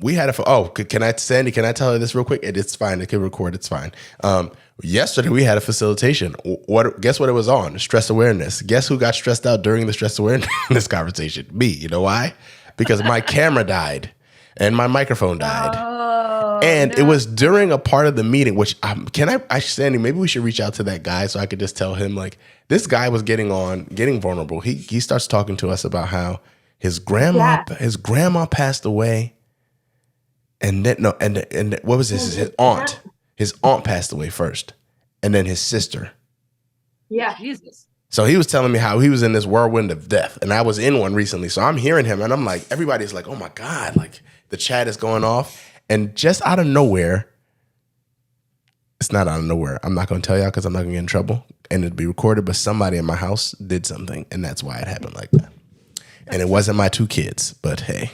we had Sandy, can I tell her this real quick? It's fine. It can record. It's fine. Yesterday we had a facilitation. Guess what it was on? Stress awareness. Guess who got stressed out during the stress awareness conversation? Me. You know why? Because my camera died and my microphone died. And it was during a part of the meeting, which Sandy, maybe we should reach out to that guy so I could just tell him, like, this guy was getting vulnerable. He starts talking to us about how his grandma passed away. And then, and what was this? His aunt. His aunt passed away first. And then his sister. Yeah. Jesus. So he was telling me how he was in this whirlwind of death. And I was in one recently. So I'm hearing him and I'm like, everybody's like, oh my God, like the chat is going off. And just out of nowhere, it's not out of nowhere. I'm not going to tell y'all because I'm not going to get in trouble and it'll be recorded. But somebody in my house did something. And that's why it happened like that. And it wasn't my 2 kids. But hey,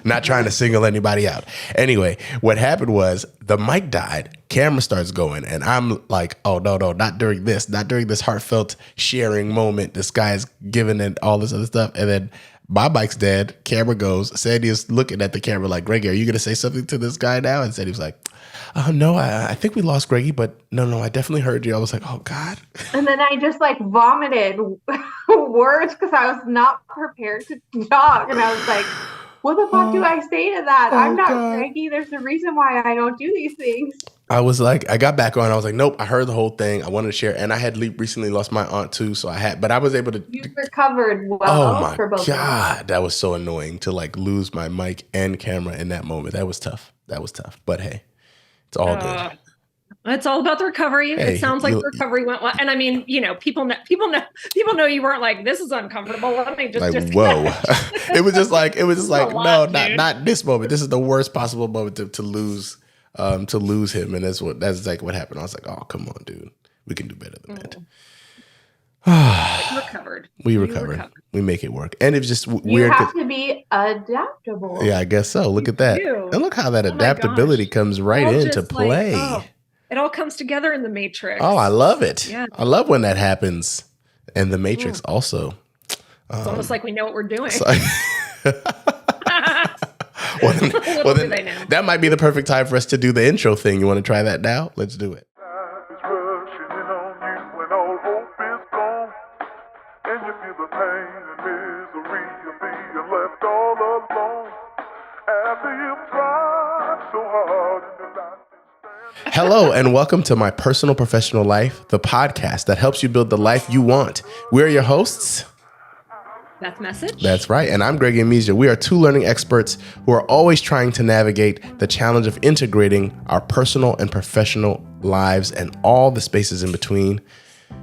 not trying to single anybody out. Anyway, what happened was the mic died. Camera starts going. And I'm like, oh, no, not during this. Not during this heartfelt sharing moment. This guy's giving it all this other stuff. And then my mic's dead. Camera goes. Sandy is looking at the camera like, Greggy, are you going to say something to this guy now? And Sandy was like, no, I think we lost Greggy, but no, I definitely heard you. I was like, oh, God. And then I just like vomited words because I was not prepared to talk. And I was like, what the fuck do I say to that? I'm not Greggy. There's a reason why I don't do these things. I was like, I got back on. I was like, nope, I heard the whole thing. I wanted to share. And I had recently lost my aunt too. So but I was able to. You recovered well. Oh my God. That was so annoying to like lose my mic and camera in that moment. That was tough. But hey, it's all good. It's all about the recovery. Hey, it sounds like the recovery went well. And I mean, people know you weren't like, this is uncomfortable. Let me just like, whoa. it was just like, no, not this moment. This is the worst possible moment to lose him. And that's like what happened. I was like, oh, come on, dude. We can do better than that. We recovered. We make it work. And it's just weird. You have to be adaptable. Yeah, I guess so. Look at that. And look how that adaptability comes right into play. It all comes together in the Matrix. Oh, I love it. Yeah. I love when that happens. And the Matrix also. It's almost like we know what we're doing. Well, then that might be the perfect time for us to do the intro thing. You want to try that now? Let's do it. Hello and welcome to My Personal Professional Life, the podcast that helps you build the life you want. We're your hosts, Beth Messich. That's right. And I'm Greggy Amisial. We are 2 learning experts who are always trying to navigate the challenge of integrating our personal and professional lives and all the spaces in between.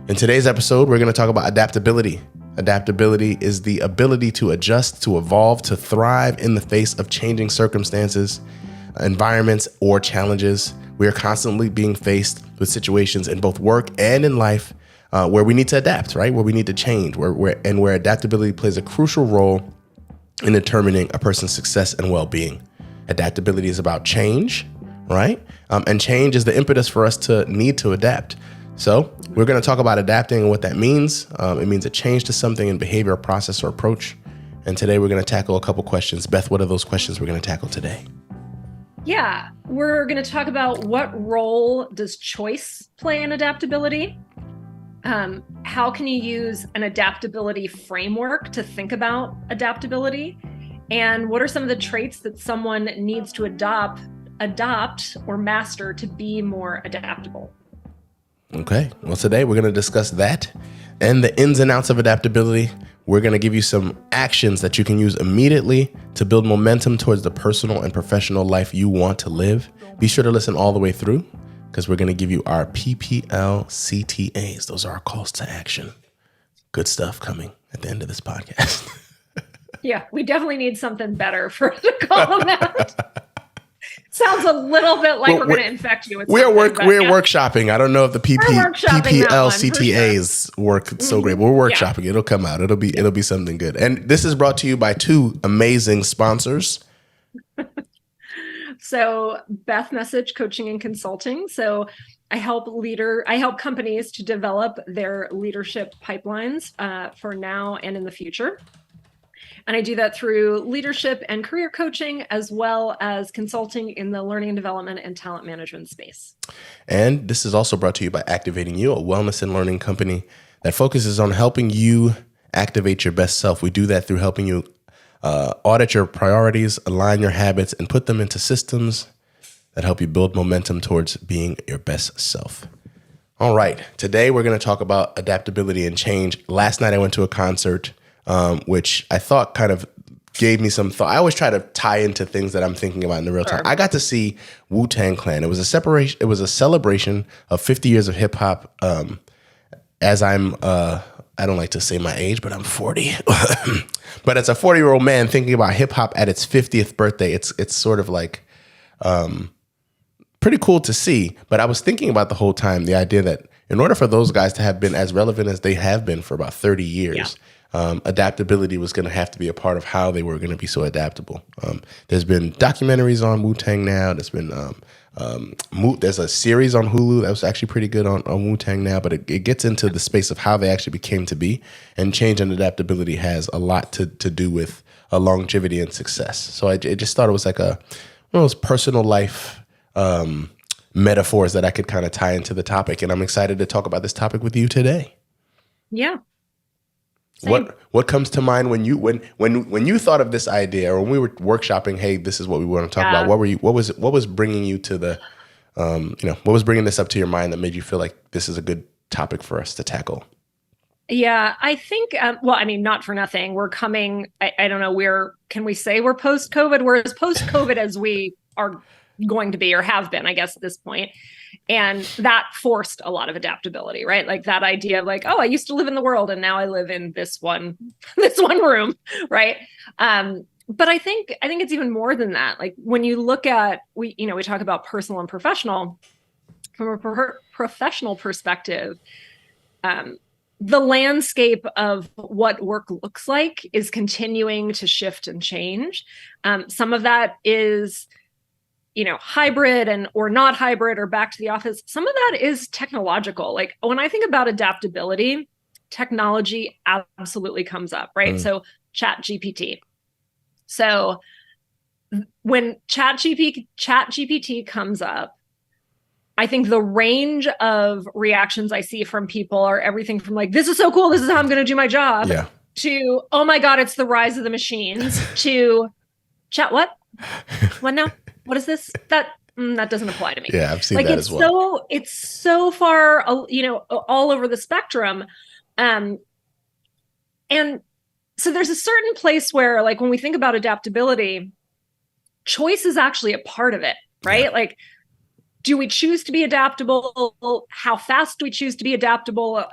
In today's episode, we're going to talk about adaptability. Adaptability is the ability to adjust, to evolve, to thrive in the face of changing circumstances, environments, or challenges. We are constantly being faced with situations in both work and in life where we need to adapt, right? Where we need to change, where adaptability plays a crucial role in determining a person's success and well-being. Adaptability is about change, right? And change is the impetus for us to need to adapt. So we're going to talk about adapting and what that means. It means a change to something in behavior, process, or approach. And today we're going to tackle a couple questions. Beth, what are those questions we're going to tackle today? Yeah, we're going to talk about what role does choice play in adaptability? How can you use an adaptability framework to think about adaptability? And what are some of the traits that someone needs to adopt or master to be more adaptable? Okay, well, today we're going to discuss that and the ins and outs of adaptability. We're going to give you some actions that you can use immediately to build momentum towards the personal and professional life you want to live. Be sure to listen all the way through because we're going to give you our PPL CTAs. Those are our calls to action. Good stuff coming at the end of this podcast. Yeah, we definitely need something better for to call them that. Sounds a little bit like we're going to infect you with we're workshopping. I don't know if the PPL CTAs work so great, but we're workshopping. It'll come out. It'll be something good. And this is brought to you by 2 amazing sponsors. So Beth Messich Coaching and Consulting. So I help companies to develop their leadership pipelines for now and in the future. And I do that through leadership and career coaching, as well as consulting in the learning and development and talent management space. And this is also brought to you by Activating You, a wellness and learning company that focuses on helping you activate your best self. We do that through helping you audit your priorities, align your habits, and put them into systems that help you build momentum towards being your best self. All right. Today, we're going to talk about adaptability and change. Last night, I went to a concert, which I thought kind of gave me some thought. I always try to tie into things that I'm thinking about in the real time. I got to see Wu-Tang Clan. It was a celebration of 50 years of hip hop. As I'm, I don't like to say my age, but I'm 40. But as a 40-year-old man thinking about hip hop at its 50th birthday, it's sort of like pretty cool to see. But I was thinking about the whole time the idea that in order for those guys to have been as relevant as they have been for about 30 years, adaptability was going to have to be a part of how they were going to be so adaptable. There's been documentaries on Wu-Tang now. There's been there's a series on Hulu that was actually pretty good on Wu-Tang now, but it gets into the space of how they actually became to be. And change and adaptability has a lot to do with longevity and success. So I just thought it was like one of those personal life metaphors that I could kind of tie into the topic. And I'm excited to talk about this topic with you today. Yeah. Same. What comes to mind when you thought of this idea, or when we were workshopping, hey, this is what we want to talk about? What was bringing you to the what was bringing this up to your mind that made you feel like this is a good topic for us to tackle? Yeah, I think, not for nothing. We're coming, I don't know, can we say we're post-COVID? We're as post-COVID as we are going to be, or have been, I guess, at this point. And that forced a lot of adaptability, right? Like that idea of like, oh, I used to live in the world and now I live in this one room, right? But I think it's even more than that. Like when you look at, we talk about personal and professional. From a professional perspective, the landscape of what work looks like is continuing to shift and change. Some of that is hybrid or not hybrid or back to the office. Some of that is technological. Like when I think about adaptability, technology absolutely comes up, right? So ChatGPT. So when ChatGPT comes up, I think the range of reactions I see from people are everything from like, this is so cool, this is how I'm going to do my job, to, oh my God, it's the rise of the machines, to chat, what now? What is this? That doesn't apply to me. Yeah, I've seen that as well. It's so far, all over the spectrum. And so there's a certain place where, like, when we think about adaptability, choice is actually a part of it, right? Yeah. Like, do we choose to be adaptable? How fast do we choose to be adaptable?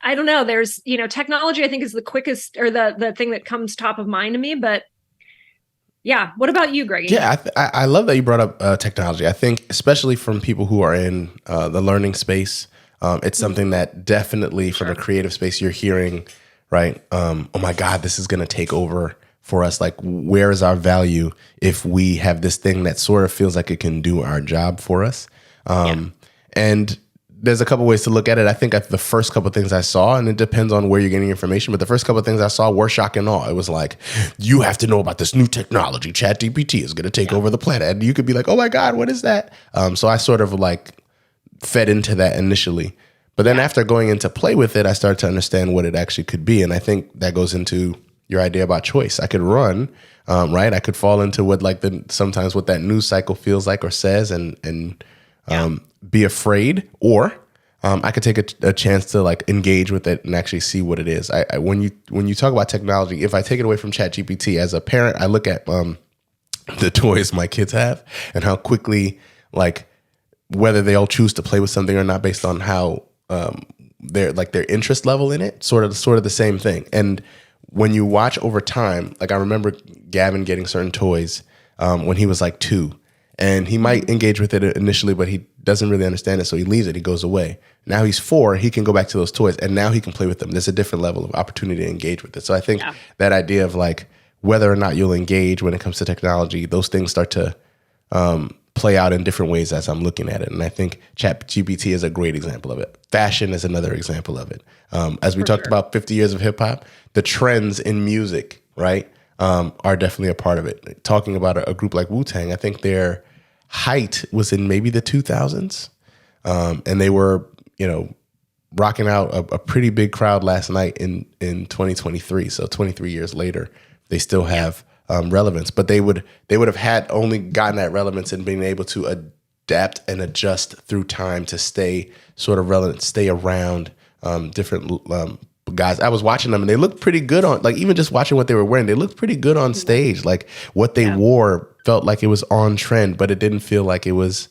I don't know. There's, technology, I think, is the quickest, or the thing that comes top of mind to me, but yeah. What about you, Greggy? Yeah, I love that you brought up technology. I think especially from people who are in the learning space, it's something that definitely from a creative space you're hearing, right? Oh my God, this is going to take over for us. Like, where is our value if we have this thing that sort of feels like it can do our job for us? And there's a couple ways to look at it. I think the first couple of things I saw, and it depends on where you're getting information, but the first couple of things I saw were shock and awe. It was like, you have to know about this new technology. ChatGPT is going to take over the planet. And you could be like, oh my God, what is that? So I sort of like fed into that initially. But then after going into play with it, I started to understand what it actually could be. And I think that goes into your idea about choice. I could run, right? I could fall into what sometimes what that news cycle feels like or says and be afraid, or I could take a chance to like engage with it and actually see what it is. When you talk about technology, if I take it away from ChatGPT, as a parent, I look at the toys my kids have and how quickly, like, whether they all choose to play with something or not based on how their interest level in it, sort of the same thing. And when you watch over time, like I remember Gavin getting certain toys when he was like 2. And he might engage with it initially, but he doesn't really understand it. So he leaves it. He goes away. Now he's 4. He can go back to those toys and now he can play with them. There's a different level of opportunity to engage with it. So I think that idea of like whether or not you'll engage when it comes to technology, those things start to play out in different ways as I'm looking at it. And I think ChatGPT is a great example of it. Fashion is another example of it. As we talked about 50 years of hip hop, the trends in music right, are definitely a part of it. Talking about a group like Wu-Tang, I think their height was in maybe the 2000s. And they were, rocking out a pretty big crowd last night in 2023. So 23 years later, they still have relevance, but they would have had only gotten that relevance and being able to adapt and adjust through time to stay sort of relevant, stay around different guys. I was watching them and they looked pretty good on, like, even just watching what they were wearing, they looked pretty good on stage. Like what they wore felt like it was on trend, but it didn't feel like it was,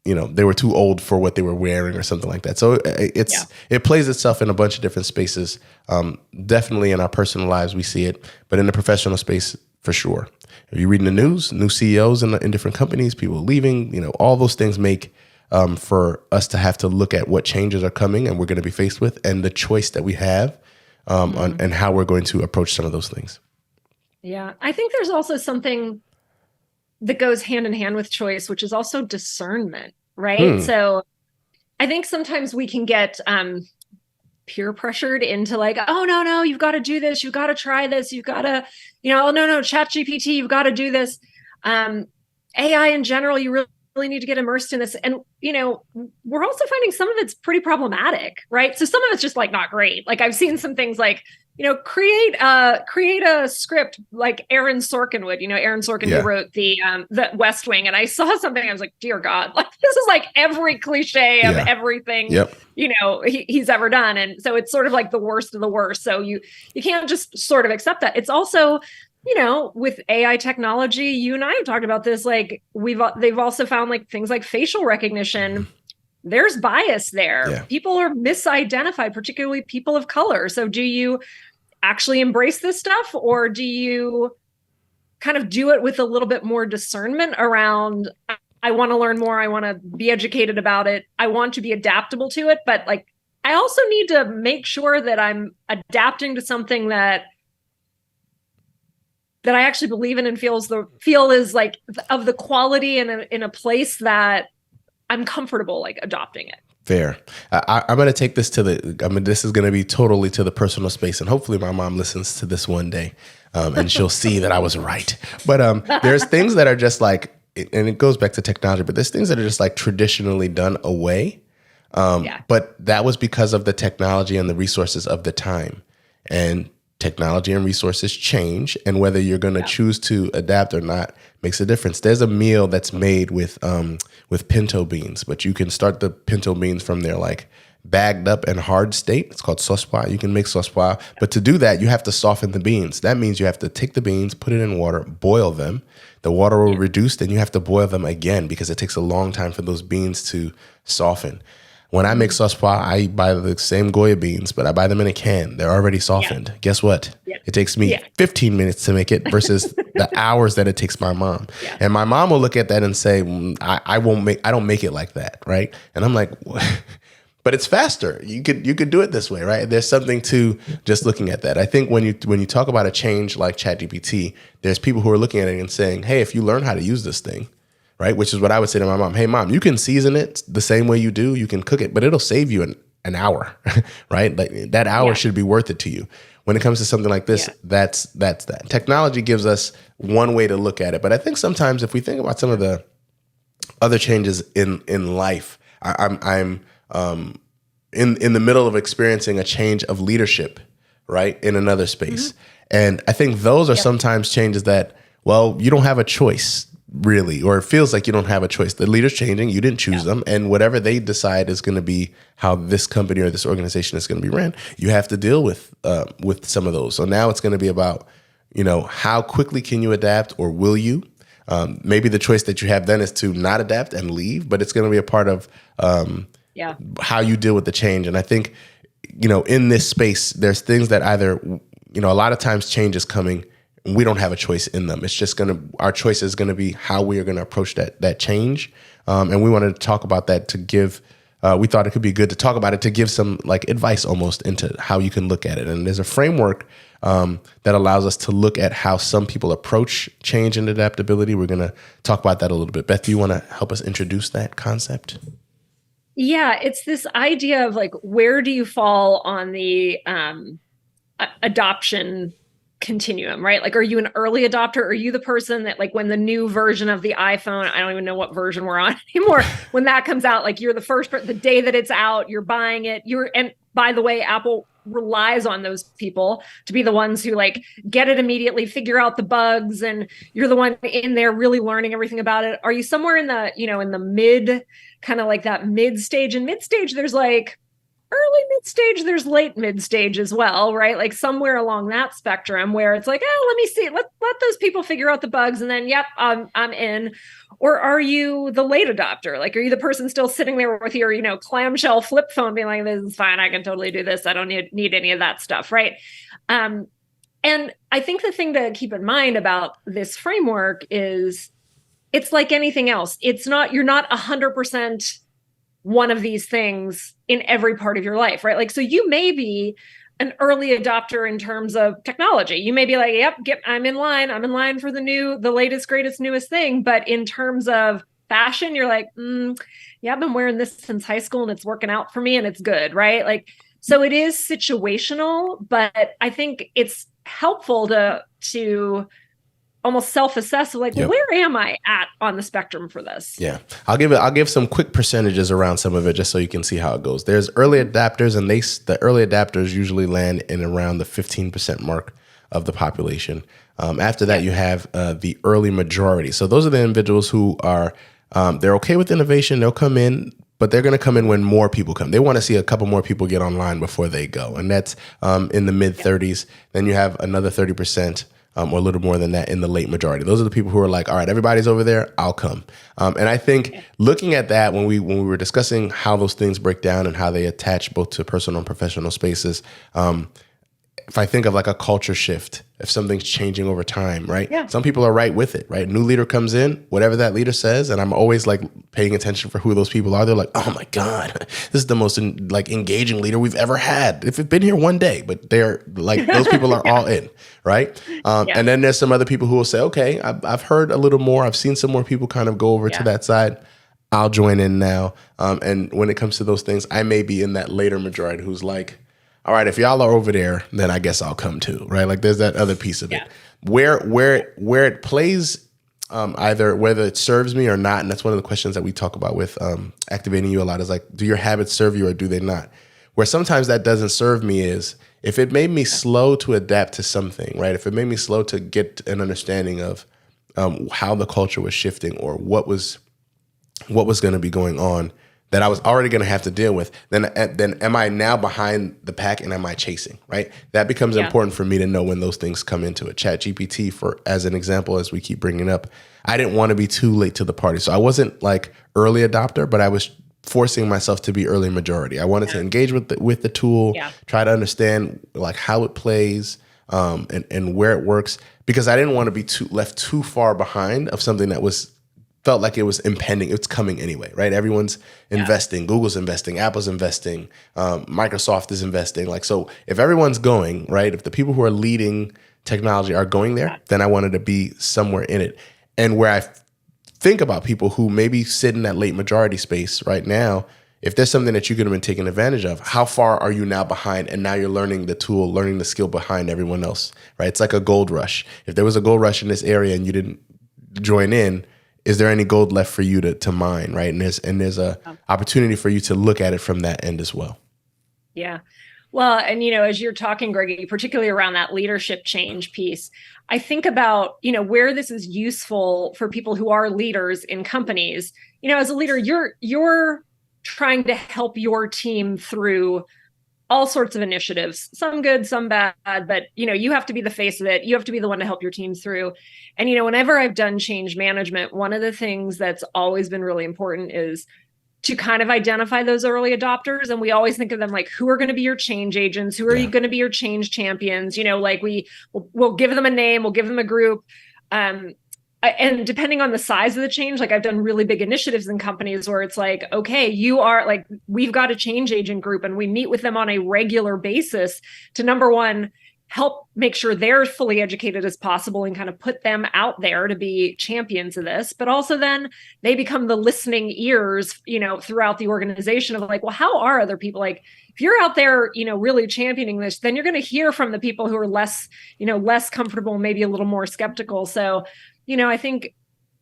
they were too old for what they were wearing or something like that. So it plays itself in a bunch of different spaces. Definitely in our personal lives, we see it, but in the professional space, for sure. If you're reading the news, new CEOs in different companies, people leaving, all those things make for us to have to look at what changes are coming and we're going to be faced with, and the choice that we have and how we're going to approach some of those things. Yeah, I think there's also something that goes hand in hand with choice, which is also discernment, right? So I think sometimes we can get peer pressured into like, oh, no, you've got to do this. You've got to try this. You've got to, oh, no, ChatGPT, you've got to do this. AI in general, you really need to get immersed in this. And, we're also finding some of it's pretty problematic, right? So some of it's just like not great. Like I've seen some things like, create a script like Aaron Sorkin would. Aaron Sorkin who wrote the West Wing, and I saw something. I was like, dear God, like this is like every cliche of everything he's ever done, and so it's sort of like the worst of the worst. So you can't just sort of accept that. It's also with AI technology, you and I have talked about this. Like they've also found like things like facial recognition. There's bias there. Yeah. People are misidentified, particularly people of color. So do you actually embrace this stuff, or do you kind of do it with a little bit more discernment around, I want to learn more, I want to be educated about it, I want to be adaptable to it, but like I also need to make sure that I'm adapting to something that I actually believe in and feel is like of the quality and in a place that I'm comfortable like adopting it. Fair. I'm going to take this this is going to be totally to the personal space, and hopefully my mom listens to this one day and she'll see that I was right. But there's things that are just like, and it goes back to technology, but there's things that are just like traditionally done away. But that was because of the technology and the resources of the time. And technology and resources change, and whether you're going to choose to adapt or not makes a difference. There's a meal that's made with pinto beans, but you can start the pinto beans from their like bagged up and hard state. It's called sauce pois. You can make sauce pois, but to do that, you have to soften the beans. That means you have to take the beans, put it in water, boil them. The water will reduce, then you have to boil them again because it takes a long time for those beans to soften. When I make sauce pois, I buy the same Goya beans, but I buy them in a can. They're already softened. Yeah. Guess what? Yeah. It takes me 15 minutes to make it versus the hours that it takes my mom. Yeah. And my mom will look at that and say, I don't make it like that, right? And I'm like, what? But it's faster. You could do it this way, right? There's something to just looking at that. I think when you talk about a change like ChatGPT, there's people who are looking at it and saying, hey, if you learn how to use this thing, right? Which is what I would say to my mom. Hey, mom, you can season it the same way you do. You can cook it, but it'll save you an hour, right? Like that hour should be worth it to you. When it comes to something like this, that's that. Technology gives us one way to look at it. But I think sometimes if we think about some of the other changes in life, I'm in the middle of experiencing a change of leadership, right? In another space. Mm-hmm. And I think those are sometimes changes that, well, you don't have a choice. Really, or it feels like you don't have a choice. The leader's changing, you didn't choose them, and whatever they decide is going to be how this company or this organization is going to be ran, you have to deal with some of those. So now it's going to be about, how quickly can you adapt, or will you? Maybe the choice that you have then is to not adapt and leave, but it's going to be a part of how you deal with the change. And I think, in this space, there's things that either, a lot of times change is coming. We don't have a choice in them. It's just our choice is going to be how we are going to approach that change. And we wanted to talk about that to give, we thought it could be good to talk about it, to give some like advice almost into how you can look at it. And there's a framework that allows us to look at how some people approach change and adaptability. We're going to talk about that a little bit. Beth, do you want to help us introduce that concept? Yeah, it's this idea of like, where do you fall on the adoption continuum, right? Like, are you an early adopter? Are you the person that, like, when the new version of the iPhone, I don't even know what version we're on anymore, when that comes out, like, you're the first, the day that it's out, you're buying it. And by the way, Apple relies on those people to be the ones who, like, get it immediately, figure out the bugs, and you're the one in there really learning everything about it. Are you somewhere in the, in the mid, kind of like that mid stage? And mid stage, there's like early mid stage, there's late mid stage as well, right? Like somewhere along that spectrum where it's like, oh, let me see, let those people figure out the bugs, and then yep, I'm in. Or are you the late adopter? Like, are you the person still sitting there with your, clamshell flip phone being like, this is fine, I can totally do this, I don't need any of that stuff, right? And I think the thing to keep in mind about this framework is it's like anything else. You're not 100% one of these things in every part of your life, right? Like, so you may be an early adopter in terms of technology. You may be like, yep, I'm in line for the latest, greatest, newest thing. But in terms of fashion, you're like, yeah, I've been wearing this since high school and it's working out for me and it's good, right? Like, so it is situational, but I think it's helpful to almost self-assess, like, Yep. where am I at on the spectrum for this? Yeah. I'll give some quick percentages around some of it just so you can see how it goes. There's early adapters, and the early adapters usually land in around the 15% mark of the population. After that, you have the early majority. So those are the individuals who are, they're okay with innovation. They'll come in, but they're going to come in when more people come. They want to see a couple more people get online before they go. And that's in the mid 30s. Then you have another 30%. Or a little more than that in the late majority. Those are the people who are like, all right, everybody's over there, I'll come. And I think looking at that, when we were discussing how those things break down and how they attach both to personal and professional spaces, if I think of like a culture shift, if something's changing over time, right? Yeah. Some people are right with it, right? New leader comes in, whatever that leader says, and I'm always like paying attention for who those people are. They're like, oh my God, this is the most engaging leader we've ever had. If it's been here one day, but they're like, those people are all in, right? And then there's some other people who will say, okay, I've heard a little more. I've seen some more people kind of go over to that side. I'll join in now. And when it comes to those things, I may be in that later majority who's like, all right, if y'all are over there, then I guess I'll come too, right? Like there's that other piece of it where it plays either whether it serves me or not. And that's one of the questions that we talk about with activating you a lot is like, do your habits serve you or do they not? Where sometimes that doesn't serve me is if it made me slow to adapt to something, right? If it made me slow to get an understanding of how the culture was shifting or what was going to be going on, that I was already going to have to deal with, then am I now behind the pack and am I chasing, right? That becomes important for me to know when those things come into it. ChatGPT, as an example, as we keep bringing up, I didn't want to be too late to the party. So I wasn't like early adopter, but I was forcing myself to be early majority. I wanted to engage with the tool, try to understand like how it plays and where it works, because I didn't want to be left too far behind of something that felt like it was impending. It's coming anyway, right? Everyone's investing. Google's investing. Apple's investing. Microsoft is investing. Like, so if everyone's going, right? If the people who are leading technology are going there, then I wanted to be somewhere in it. And where I think about people who maybe sit in that late majority space right now, if there's something that you could have been taking advantage of, how far are you now behind? And now you're learning the tool, learning the skill behind everyone else, right? It's like a gold rush. If there was a gold rush in this area and you didn't join in, is there any gold left for you to mine, right? And there's a opportunity for you to look at it from that end as well. Yeah. Well, and, as you're talking, Greggy, particularly around that leadership change piece, I think about, where this is useful for people who are leaders in companies. As a leader, you're trying to help your team through all sorts of initiatives, some good, some bad, but you have to be the face of it. You have to be the one to help your teams through. And whenever I've done change management, one of the things that's always been really important is to kind of identify those early adopters. And we always think of them like, who are going to be your change agents? Who are you going to be your change champions? Like we'll give them a name, we'll give them a group. And depending on the size of the change, like I've done really big initiatives in companies where it's like, okay, you are like, we've got a change agent group and we meet with them on a regular basis to, number one, help make sure they're fully educated as possible and kind of put them out there to be champions of this. But also then they become the listening ears, throughout the organization of like, well, how are other people? Like, if you're out there, really championing this, then you're going to hear from the people who are less comfortable, maybe a little more skeptical. So, I think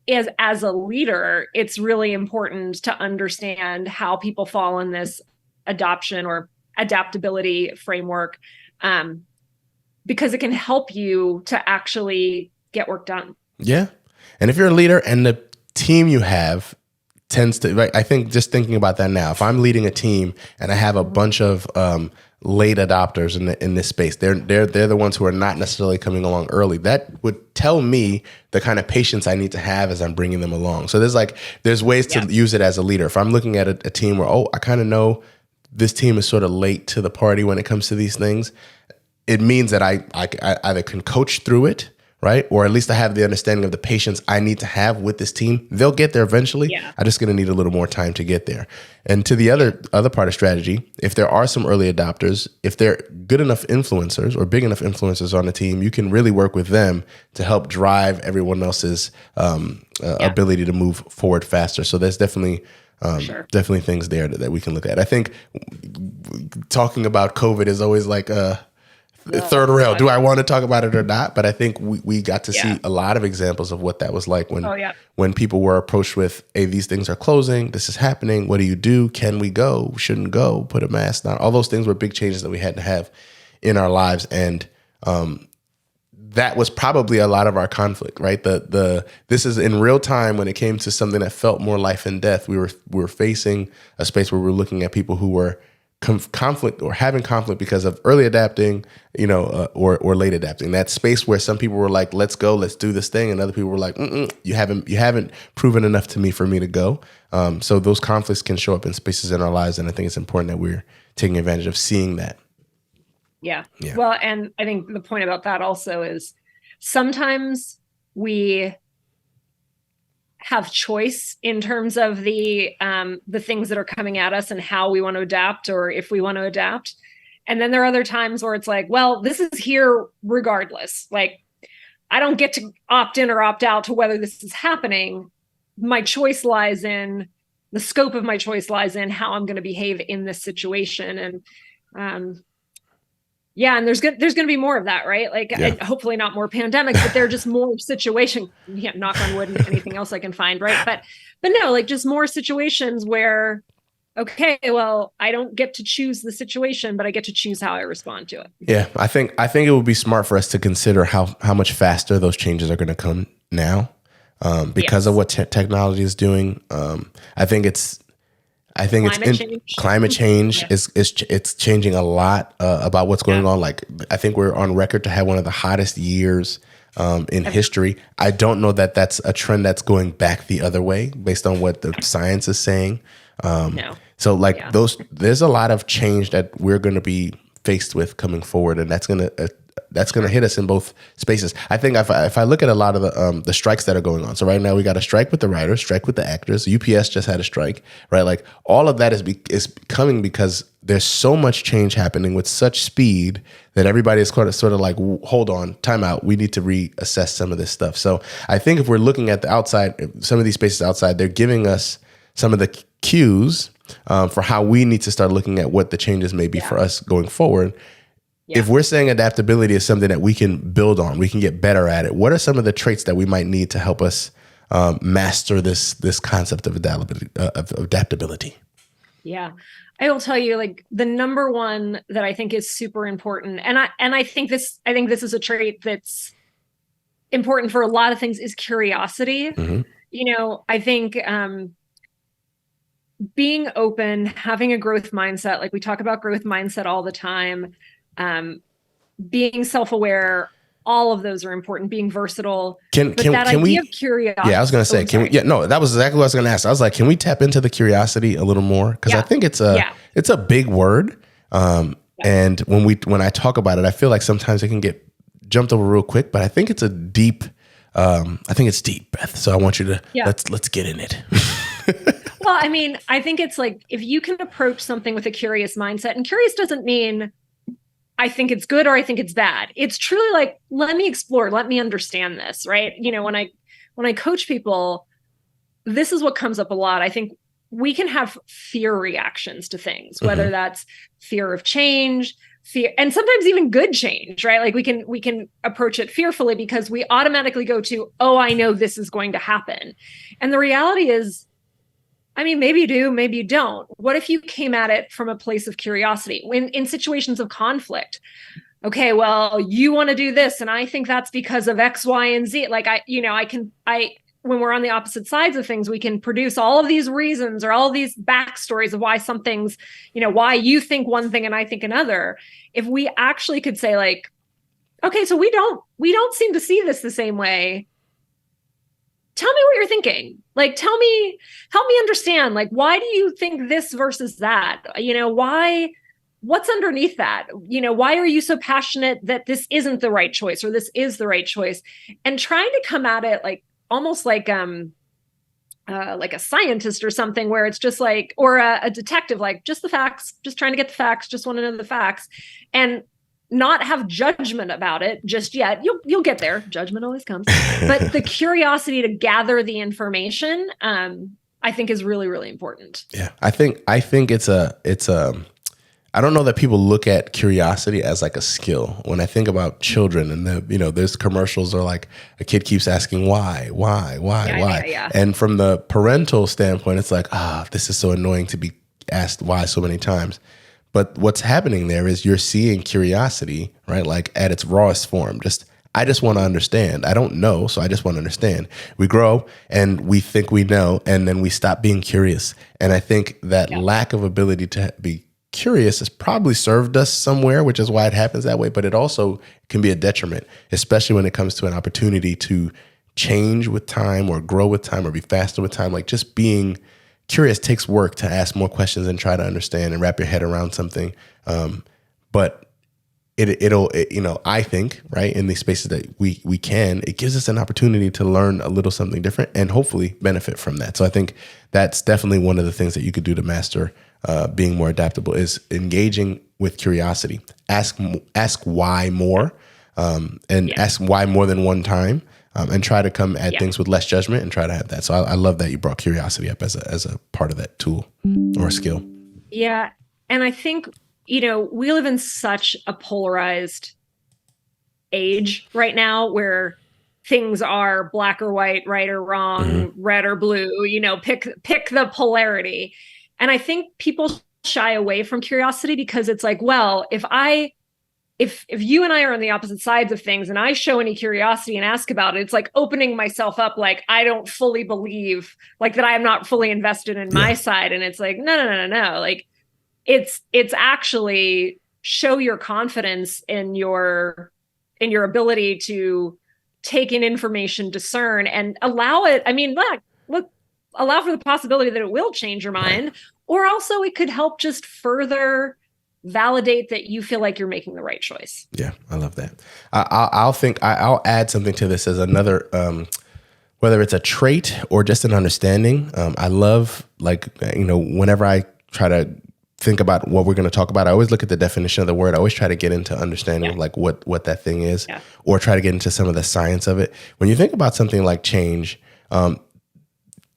as a leader, it's really important to understand how people fall in this adoption or adaptability framework, because it can help you to actually get work done. Yeah. And if you're a leader and the team you have tends to, right, I think just thinking about that now, if I'm leading a team and I have a bunch of late adopters in this space, they're the ones who are not necessarily coming along early. That would tell me the kind of patience I need to have as I'm bringing them along. So there's ways to use it as a leader. If I'm looking at a team where, I kind of know this team is sort of late to the party when it comes to these things, it means that I either can coach through it, right? Or at least I have the understanding of the patience I need to have with this team. They'll get there eventually. Yeah. I'm just going to need a little more time to get there. And to the other part of strategy, if there are some early adopters, if they're good enough influencers or big enough influencers on the team, you can really work with them to help drive everyone else's ability to move forward faster. So there's definitely things there that we can look at. I think talking about COVID is always like third rail. Do I want to talk about it or not? But I think we got to see a lot of examples of what that was like when people were approached with, hey, these things are closing. This is happening. What do you do? Can we go? Shouldn't go? Put a mask on. All those things were big changes that we had to have in our lives. And that was probably a lot of our conflict, right? This is in real time when it came to something that felt more life and death. We were facing a space where we were looking at people who were conflict or having conflict because of early adapting, or late adapting. That space where some people were like, let's go, let's do this thing. And other people were like, you haven't proven enough to me for me to go. So those conflicts can show up in spaces in our lives. And I think it's important that we're taking advantage of seeing that. Yeah. Well, and I think the point about that also is sometimes we have choice in terms of the things that are coming at us and how we want to adapt or if we want to adapt. And then there are other times where it's like, well, this is here regardless. Like, I don't get to opt in or opt out to whether this is happening. My choice lies in the scope of my choice lies in how I'm going to behave in this situation. And and there's going to be more of that, right? Like, and hopefully not more pandemics, but there are just more situations, knock on wood and anything else I can find, right? But no, like just more situations where, okay, well, I don't get to choose the situation, but I get to choose how I respond to it. Yeah, I think it would be smart for us to consider how much faster those changes are going to come now because of what technology is doing. I think climate change is changing a lot about what's going on. Like, I think we're on record to have one of the hottest years in history. I don't know that that's a trend that's going back the other way based on what the science is saying. No. So there's a lot of change that we're going to be faced with coming forward, and that's going to hit us in both spaces. I think if I look at a lot of the strikes that are going on. So right now we got a strike with the writers, strike with the actors. UPS just had a strike, right? Like all of that is coming because there's so much change happening with such speed that everybody is sort of like, hold on, time out. We need to reassess some of this stuff. So I think if we're looking at the outside, some of these spaces outside, they're giving us some of the cues for how we need to start looking at what the changes may be for us going forward. Yeah. If we're saying adaptability is something that we can build on, we can get better at it, what are some of the traits that we might need to help us master this concept of adaptability? Yeah, I will tell you, like, the number one that I think is super important, and I think this is a trait that's important for a lot of things, is curiosity. Mm-hmm. I think being open, having a growth mindset, like we talk about growth mindset all the time. Being self-aware, all of those are important. Being versatile. Can we of curiosity? Yeah, I was going to say, that was exactly what I was going to ask. I was like, can we tap into the curiosity a little more? Because I think it's a big word. And when I talk about it, I feel like sometimes it can get jumped over real quick. But I think it's deep, Beth. So I want you to let's get in it. Well, I mean, I think it's like if you can approach something with a curious mindset, and curious doesn't mean I think it's good or I think it's bad. It's truly like, let me explore, let me understand this, right? When I coach people, this is what comes up a lot. I think we can have fear reactions to things, whether that's fear of change, fear, and sometimes even good change, right? Like we can approach it fearfully because we automatically go to, oh, I know this is going to happen. And the reality is, I mean, maybe you do, maybe you don't. What if you came at it from a place of curiosity when in situations of conflict? Okay, well, you want to do this, and I think that's because of X, Y, and Z. Like when we're on the opposite sides of things, we can produce all of these reasons or all of these backstories of why something's, why you think one thing and I think another. If we actually could say like, okay, so we don't seem to see this the same way. Tell me what you're thinking. Like, help me understand, like, why do you think this versus that? What's underneath that? Why are you so passionate that this isn't the right choice or this is the right choice? And trying to come at it like, almost like a scientist or something, where it's just like, or a detective, like just the facts, just trying to get the facts, just want to know the facts, and not have judgment about it just yet. You'll get there. Judgment always comes, but the curiosity to gather the information, I think is really, really important. Yeah, I think it's I don't know that people look at curiosity as like a skill. When I think about children and there's commercials are like a kid keeps asking why. Yeah. And from the parental standpoint, it's like, this is so annoying to be asked why so many times. But what's happening there is you're seeing curiosity, right? Like at its rawest form. I just want to understand. I don't know, so I just want to understand. We grow and we think we know, and then we stop being curious. And I think that lack of ability to be curious has probably served us somewhere, which is why it happens that way. But it also can be a detriment, especially when it comes to an opportunity to change with time or grow with time or be faster with time. Like just being curious takes work to ask more questions and try to understand and wrap your head around something. But it'll I think, right, in these spaces that we can, it gives us an opportunity to learn a little something different and hopefully benefit from that. So I think that's definitely one of the things that you could do to master being more adaptable is engaging with curiosity. Ask why more, and ask why more than one time, and try to come at things with less judgment and try to have that. So I love that you brought curiosity up as a part of that tool or a skill. Yeah. And I think, we live in such a polarized age right now where things are black or white, right or wrong, red or blue, pick the polarity. And I think people shy away from curiosity because it's like, well, if you and I are on the opposite sides of things and I show any curiosity and ask about it, it's like opening myself up. Like, I don't fully believe like that. I am not fully invested in my side. And it's like, no. Like it's actually show your confidence in your ability to take in information, discern, and allow it. I mean, look, allow for the possibility that it will change your mind, or also it could help just further validate that you feel like you're making the right choice. Yeah, I love that. I'll add something to this as another, whether it's a trait or just an understanding. I love, whenever I try to think about what we're going to talk about, I always look at the definition of the word. I always try to get into understanding like what that thing is, or try to get into some of the science of it. When you think about something like change,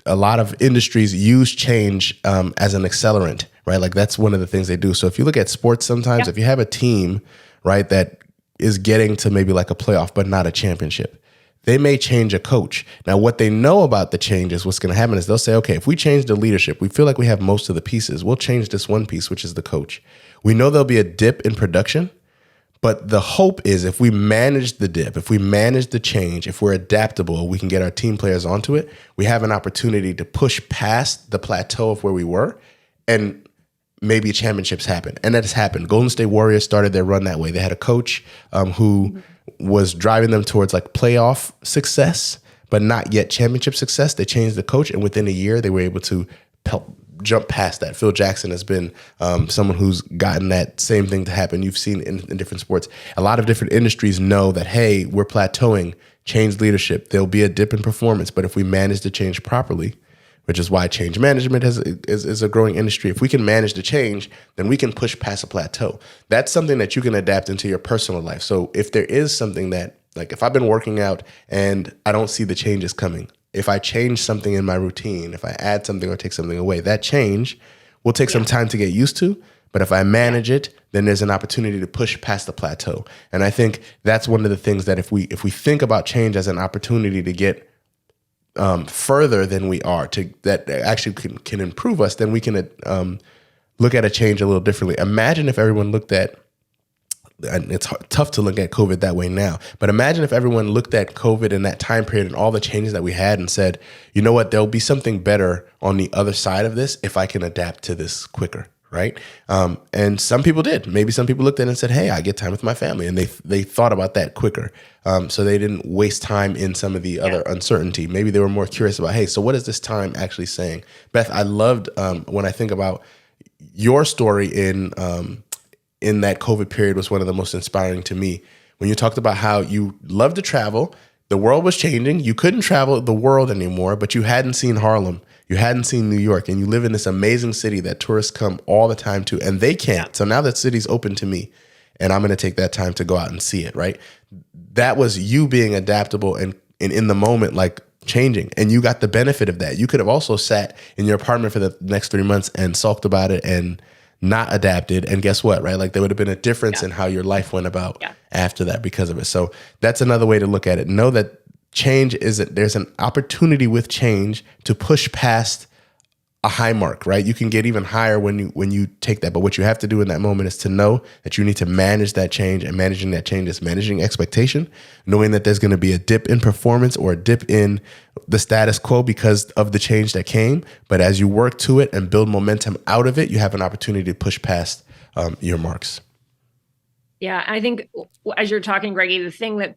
a lot of industries use change as an accelerant, right? Like that's one of the things they do. So if you look at sports sometimes, if you have a team, right, that is getting to maybe like a playoff, but not a championship, they may change a coach. Now, what they know about the change is what's going to happen is they'll say, okay, if we change the leadership, we feel like we have most of the pieces. We'll change this one piece, which is the coach. We know there'll be a dip in production, but the hope is if we manage the dip, if we manage the change, if we're adaptable, we can get our team players onto it. We have an opportunity to push past the plateau of where we were, and maybe championships happen. And that has happened. Golden State Warriors started their run that way. They had a coach who was driving them towards like playoff success, but not yet championship success. They changed the coach, and within a year, they were able to jump past that. Phil Jackson has been someone who's gotten that same thing to happen. You've seen in different sports. A lot of different industries know that, hey, we're plateauing, change leadership. There'll be a dip in performance, but if we manage to change properly, which is why change management is a growing industry. If we can manage the change, then we can push past a plateau. That's something that you can adapt into your personal life. So if there is something that, like if I've been working out and I don't see the changes coming, if I change something in my routine, if I add something or take something away, that change will take some time to get used to. But if I manage it, then there's an opportunity to push past the plateau. And I think that's one of the things that if we think about change as an opportunity to get further than we are, that actually can improve us, then we can look at a change a little differently. Imagine if everyone looked at, and it's tough to look at COVID that way now, but imagine if everyone looked at COVID in that time period and all the changes that we had and said, you know what, there'll be something better on the other side of this if I can adapt to this quicker. Right. And some people did. Maybe some people looked at it and said, hey, I get time with my family. And they thought about that quicker. So they didn't waste time in some of the other uncertainty. Maybe they were more curious about, hey, so what is this time actually saying? Beth, I loved when I think about your story in that COVID period was one of the most inspiring to me. When you talked about how you loved to travel, the world was changing. You couldn't travel the world anymore, but you hadn't seen Harlem. You hadn't seen New York, and you live in this amazing city that tourists come all the time to, and they can't. So now that city's open to me, and I'm going to take that time to go out and see it, right? That was you being adaptable and in the moment, like changing, and you got the benefit of that. You could have also sat in your apartment for the next 3 months and sulked about it and not adapted, and guess what, right? Like there would have been a difference in how your life went about after that because of it. So that's another way to look at it. Know that there's an opportunity with change to push past a high mark, right? You can get even higher when you take that. But what you have to do in that moment is to know that you need to manage that change, and managing that change is managing expectation, knowing that there's going to be a dip in performance or a dip in the status quo because of the change that came. But as you work to it and build momentum out of it, you have an opportunity to push past your marks. Yeah, I think as you're talking, Greggy, the thing that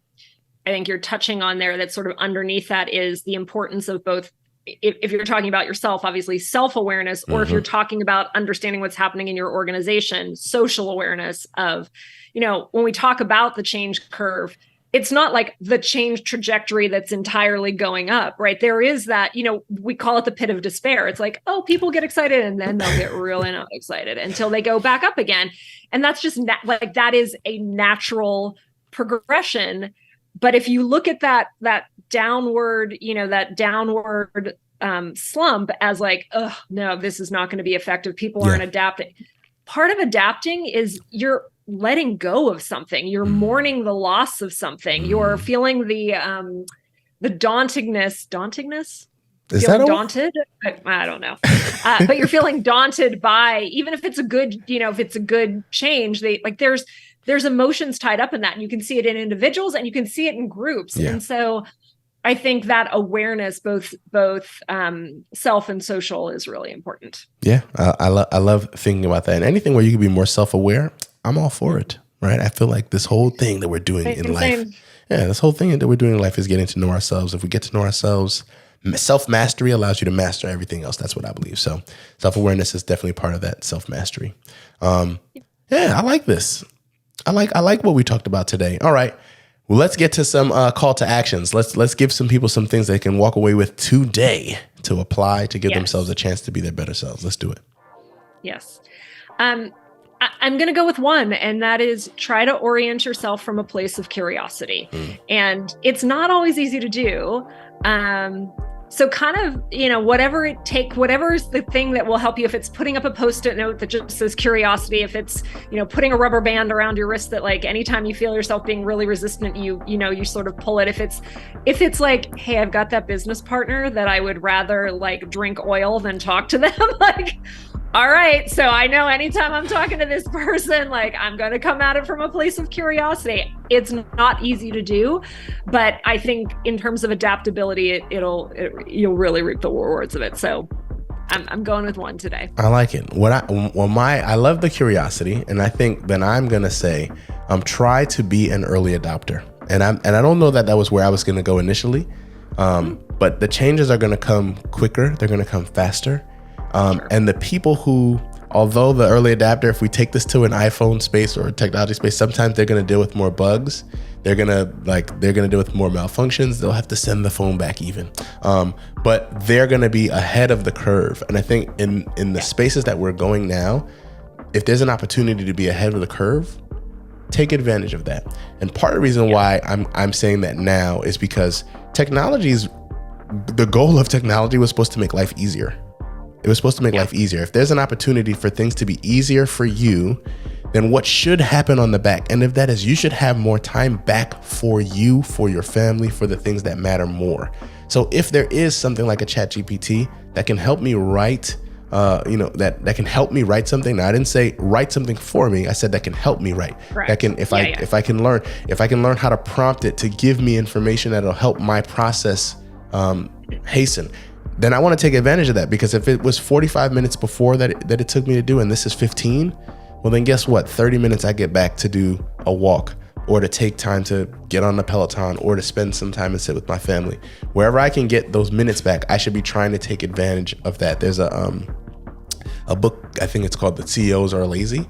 I think you're touching on there that's sort of underneath that is the importance of both, if you're talking about yourself, obviously self-awareness, or if you're talking about understanding what's happening in your organization, social awareness of, when we talk about the change curve, it's not like the change trajectory that's entirely going up, right? There is that, we call it the pit of despair. It's like, oh, people get excited and then they'll get really not excited until they go back up again. And that's just that is a natural progression. But if you look at that downward, slump as like, oh no, this is not going to be effective. People aren't adapting. Part of adapting is you're letting go of something. You're mourning the loss of something. You're feeling the dauntingness. Is feeling that daunted? I don't know. But you're feeling daunted by, even if it's a good, if it's a good change, there's emotions tied up in that. And you can see it in individuals and you can see it in groups. Yeah. And so I think that awareness, both self and social, is really important. Yeah, I love thinking about that. And anything where you can be more self-aware, I'm all for it, right? I feel like this whole thing that we're doing in life, this whole thing that we're doing in life is getting to know ourselves. If we get to know ourselves, self-mastery allows you to master everything else. That's what I believe. So self-awareness is definitely part of that self-mastery. I like this. I like what we talked about today. All right. Well, let's get to some call to actions. Let's give some people some things they can walk away with today to apply to give themselves a chance to be their better selves. Let's do it. Yes. I'm going to go with one, and that is try to orient yourself from a place of curiosity. And it's not always easy to do. So kind of, whatever is the thing that will help you. If it's putting up a Post-it note that just says curiosity, if it's, putting a rubber band around your wrist that like anytime you feel yourself being really resistant, you sort of pull it. If it's like, hey, I've got that business partner that I would rather like drink oil than talk to them, like, all right, so I know anytime I'm talking to this person, like I'm going to come at it from a place of curiosity. It's not easy to do, but I think in terms of adaptability, you'll really reap the rewards of it. So I'm going with one today. I like it. I love the curiosity, and I think then I'm going to say, try to be an early adopter. And I don't know that was where I was going to go initially, but the changes are going to come quicker. They're going to come faster. And the people who, although the early adapter, if we take this to an iPhone space or a technology space, sometimes they're going to deal with more bugs. They're gonna deal with more malfunctions. They'll have to send the phone back even. But they're gonna be ahead of the curve. And I think in the spaces that we're going now, if there's an opportunity to be ahead of the curve, take advantage of that. And part of the reason why I'm saying that now is because the goal of technology was supposed to make life easier. It was supposed to make life easier. If there's an opportunity for things to be easier for you, then what should happen on the back end of that is you should have more time back for you, for your family, for the things that matter more. So if there is something like a ChatGPT that can help me write, that can help me write something. Now, I didn't say write something for me. I said that can help me write. Correct. That can, if I can learn how to prompt it to give me information that'll help my process hasten, then I want to take advantage of that. Because if it was 45 minutes before that it took me to do, and this is 15, well then guess what? 30 minutes I get back to do a walk, or to take time to get on the Peloton, or to spend some time and sit with my family. Wherever I can get those minutes back, I should be trying to take advantage of that. There's a book, I think it's called The CEOs Are Lazy.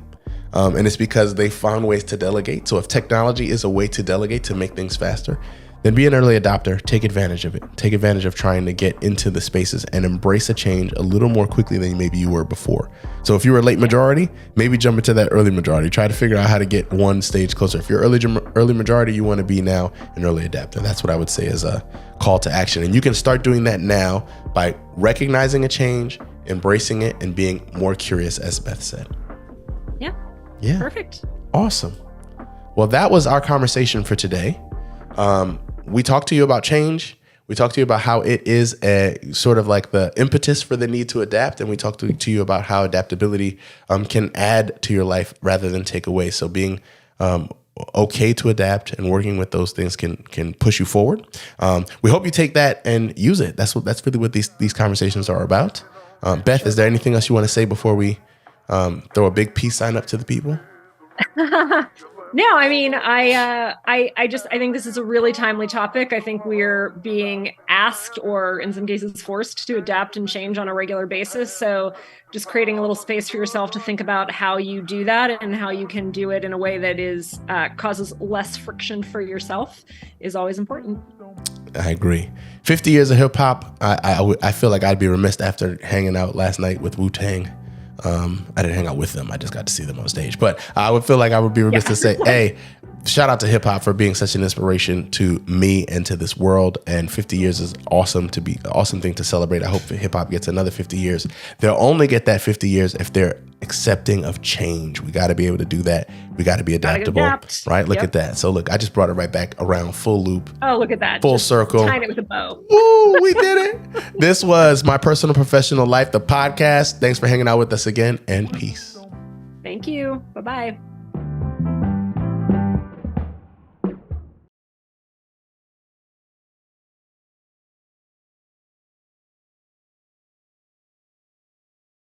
And it's because they found ways to delegate. So if technology is a way to delegate to make things faster, then be an early adopter. Take advantage of it. Take advantage of trying to get into the spaces and embrace a change a little more quickly than maybe you were before. So if you were a late majority, maybe jump into that early majority. Try to figure out how to get one stage closer. If you're early majority, you want to be now an early adapter. That's what I would say is a call to action. And you can start doing that now by recognizing a change, embracing it, and being more curious, as Beth said. Yeah. Perfect. Awesome. Well, that was our conversation for today. We talked to you about change. We talked to you about how it is a sort of like the impetus for the need to adapt. And we talked to you about how adaptability can add to your life rather than take away. So being okay to adapt and working with those things can push you forward. We hope you take that and use it. That's really what these conversations are about. Beth, is there anything else you want to say before we throw a big peace sign up to the people? No, I mean, I think this is a really timely topic. I think we're being asked, or in some cases forced, to adapt and change on a regular basis. So just creating a little space for yourself to think about how you do that and how you can do it in a way that is causes less friction for yourself is always important. I agree. 50 years of hip hop. I feel like I'd be remiss after hanging out last night with Wu-Tang. I didn't hang out with them. I just got to see them on stage. But I would feel like I would be remiss to say, hey, shout out to hip hop for being such an inspiration to me and to this world. And 50 years is awesome thing to celebrate. I hope hip hop gets another 50 years. They'll only get that 50 years if they're accepting of change. We got to be able to do that. We got to be adaptable, right? Look at that. So look, I just brought it right back around, full loop. Oh, look at that. Full just circle. Tying it with a bow. Woo, we did it. This was My Personal Professional Life, the podcast. Thanks for hanging out with us again, and peace. Thank you. Bye-bye.